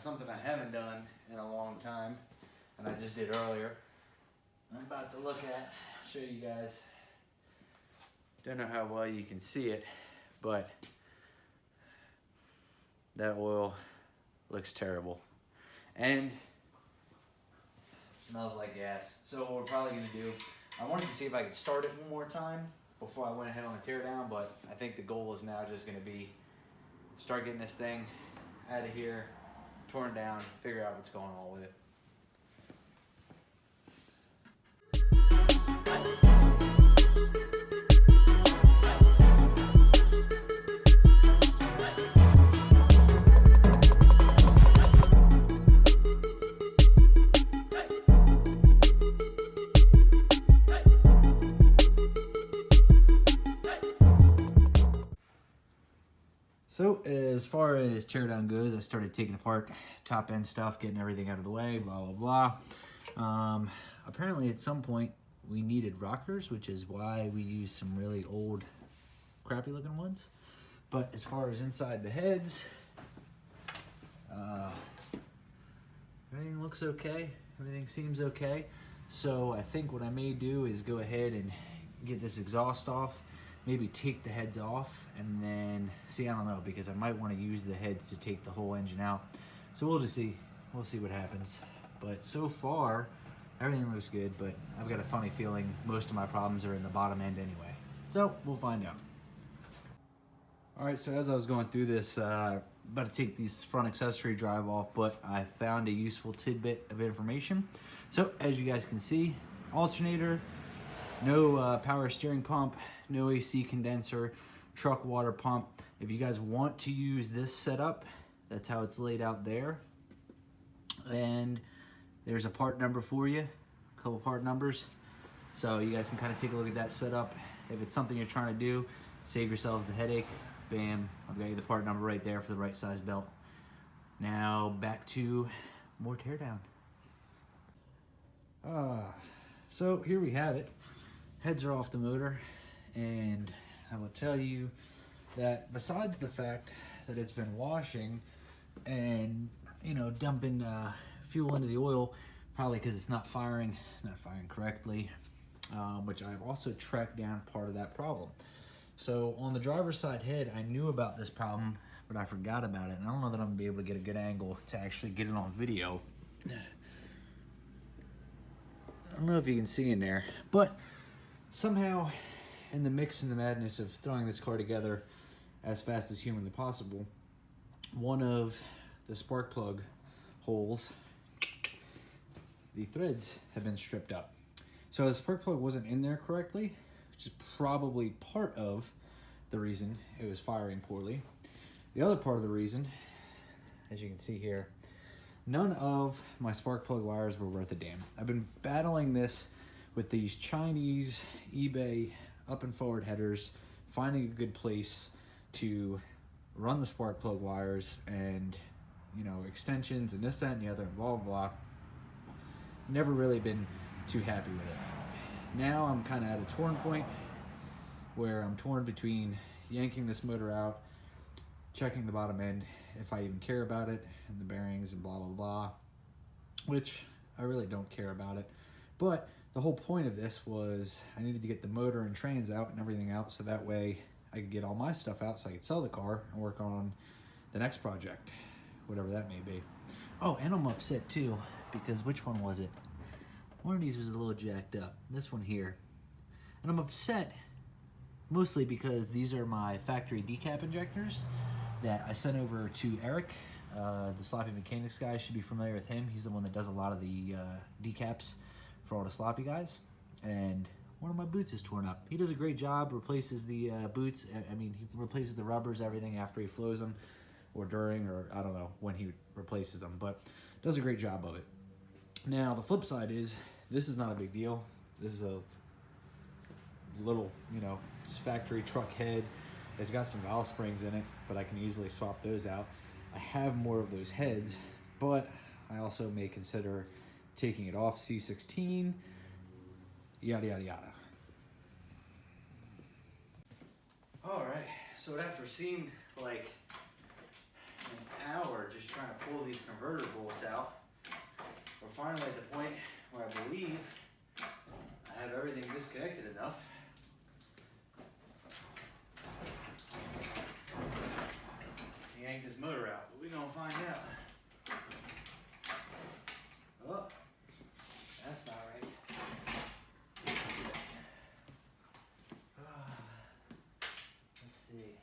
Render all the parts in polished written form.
something I haven't done in a long time, and I just did earlier. I'm about to look at, show you guys. Don't know how well you can see it, but that oil looks terrible. And smells like gas. So what we're probably gonna do, I wanted to see if I could start it one more time before I went ahead on a teardown, but I think the goal is now just gonna be start getting this thing out of here, torn down, figure out what's going on with it. So as far as teardown goes, I started taking apart top end stuff, getting everything out of the way, blah, blah, blah. Apparently at some point we needed rockers, which is why we used some really old, crappy looking ones. But as far as inside the heads, everything looks okay. Everything seems okay. So I think what I may do is go ahead and get this exhaust off, maybe take the heads off, and then see, I don't know, because I might want to use the heads to take the whole engine out. So we'll just see. We'll see what happens. But so far, everything looks good, but I've got a funny feeling most of my problems are in the bottom end anyway. So we'll find out. All right, so as I was going through this, about to take this front accessory drive off, but I found a useful tidbit of information. So as you guys can see, alternator, no power steering pump, no AC condenser, truck water pump. If you guys want to use this setup, that's how it's laid out there. And there's a part number for you, a couple part numbers. So you guys can kind of take a look at that setup. If it's something you're trying to do, save yourselves the headache. Bam, I've got you the part number right there for the right size belt. Now back to more teardown. So here we have it. Heads are off the motor, and I will tell you that besides the fact that it's been washing and, you know, dumping fuel into the oil, probably because it's not firing correctly, which I've also tracked down part of that problem. So on the driver's side head, I knew about this problem, but I forgot about it, and I don't know that I'm gonna be able to get a good angle to actually get it on video. I don't know if you can see in there, but somehow in the mix and the madness of throwing this car together as fast as humanly possible, one of the spark plug holes, the threads have been stripped up. So the spark plug wasn't in there correctly, which is probably part of the reason it was firing poorly. The other part of the reason, as you can see here, none of my spark plug wires were worth a damn. I've been battling this with these Chinese eBay up and forward headers, finding a good place to run the spark plug wires and, you know, extensions and this, that, and the other, blah, blah, blah. Never really been too happy with it. Now I'm kind of at a torn point where I'm torn between yanking this motor out, checking the bottom end, if I even care about it, and the bearings and blah, blah, blah, which I really don't care about it. But the whole point of this was I needed to get the motor and trans out and everything out, so that way I could get all my stuff out so I could sell the car and work on the next project, whatever that may be. Oh, and I'm upset too, because which one was it? One of these was a little jacked up, this one here. And I'm upset mostly because these are my factory decap injectors that I sent over to Eric, the Sloppy Mechanics guy. Should be familiar with him. He's the one that does a lot of the decaps for all the sloppy guys. And one of my boots is torn up. He does a great job, replaces the boots. I mean, he replaces the rubbers, everything after he flows them, or during, or I don't know when he replaces them, but does a great job of it. Now, the flip side is, this is not a big deal. This is a little, you know, factory truck head. It's got some valve springs in it, but I can easily swap those out. I have more of those heads, but I also may consider taking it off C16, yada, yada, yada. All right, so after seemed like an hour just just trying to pull these converter bolts out. We're finally at the point where I believe I have everything disconnected enough. To yank this motor out, but we're gonna find out. Oh, that's not right. Let's see.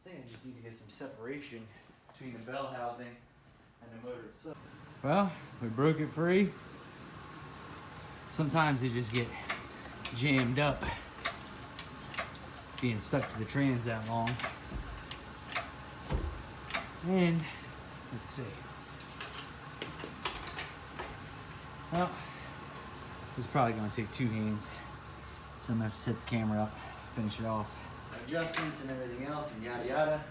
I think I just need to get some separation between the bell housing and the motor itself. Well, we broke it free. Sometimes they just get jammed up being stuck to the trans that long. And let's see. Well, this is probably going to take 2 hands, so I'm going to have to set the camera up, finish it off. Adjustments and everything else and yada yada.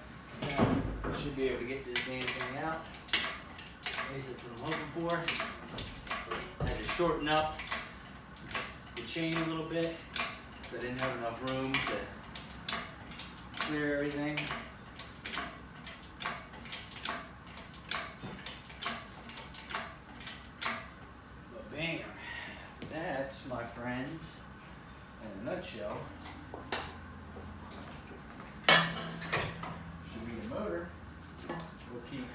I should be able to get this damn thing out. At least that's what I'm hoping for. I had to shorten up the chain a little bit because I didn't have enough room to clear everything. But bam, that's, my friends, in a nutshell, should be the motor. We'll keep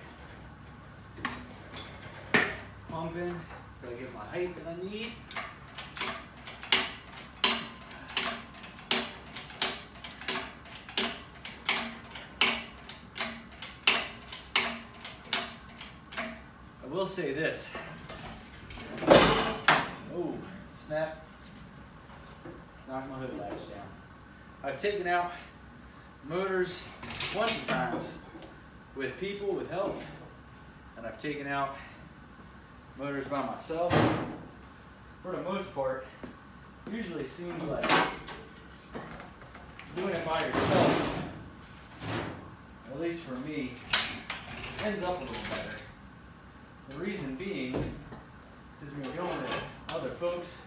pumping until I get my height that I need. I will say this. Oh, snap. Knocked my hood latch down. I've taken out motors a bunch of times with people, with help, and I've taken out motors by myself. For the most part, usually seems like doing it by yourself, at least for me, ends up a little better. The reason being is because when you're going to other folks,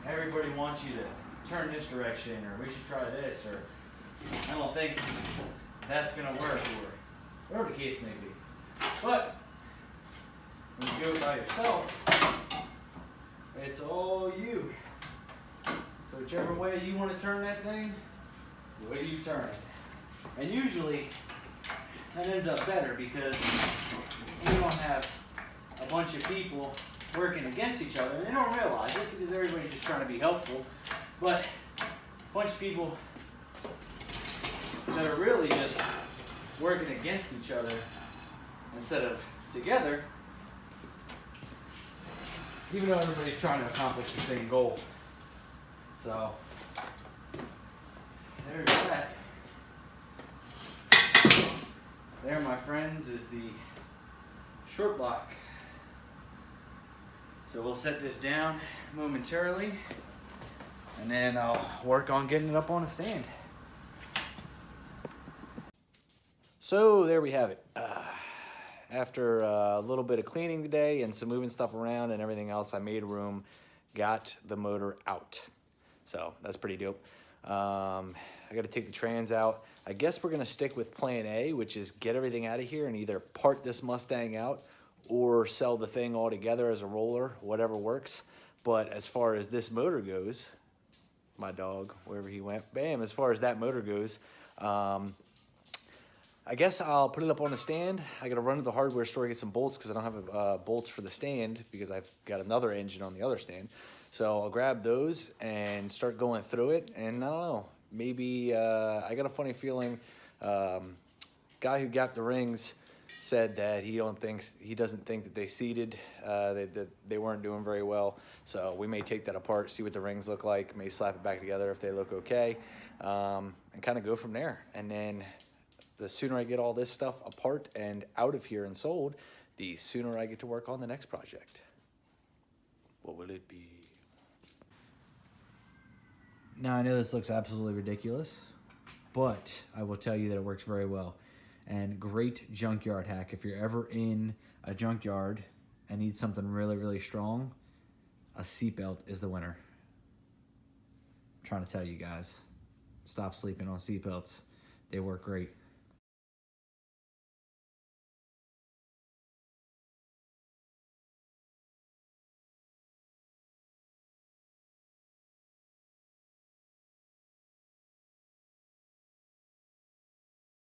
everybody wants you to turn this direction, or we should try this, or I don't think that's going to work, or whatever the case may be. But when you go by yourself, it's all you. So whichever way you want to turn that thing, the way you turn it. And usually that ends up better because you don't have a bunch of people working against each other, and they don't realize it because everybody's just trying to be helpful. But a bunch of people that are really just working against each other instead of together, even though everybody's trying to accomplish the same goal. So there's that. There, my friends, is the short block. So we'll set this down momentarily, and then I'll work on getting it up on a stand. So there we have it. After a little bit of cleaning today and some moving stuff around and everything else, I made room, got the motor out. So that's pretty dope. I got to take the trans out. I guess we're going to stick with plan A, which is get everything out of here and either part this Mustang out or sell the thing all together as a roller, whatever works. But as far as this motor goes, my dog, wherever he went, bam, as far as that motor goes, I guess I'll put it up on a stand. I got to run to the hardware store, get some bolts because I don't have bolts for the stand because I've got another engine on the other stand. So I'll grab those and start going through it. And I don't know, maybe I got a funny feeling. Guy who got the rings said that he doesn't think that they seated, that they weren't doing very well. So we may take that apart, see what the rings look like, may slap it back together if they look okay, and kind of go from there. And then the sooner I get all this stuff apart and out of here and sold, the sooner I get to work on the next project. What will it be? Now, I know this looks absolutely ridiculous, but I will tell you that it works very well. And great junkyard hack. If you're ever in a junkyard and need something really, really strong, a seatbelt is the winner. I'm trying to tell you guys, stop sleeping on seatbelts. They work great.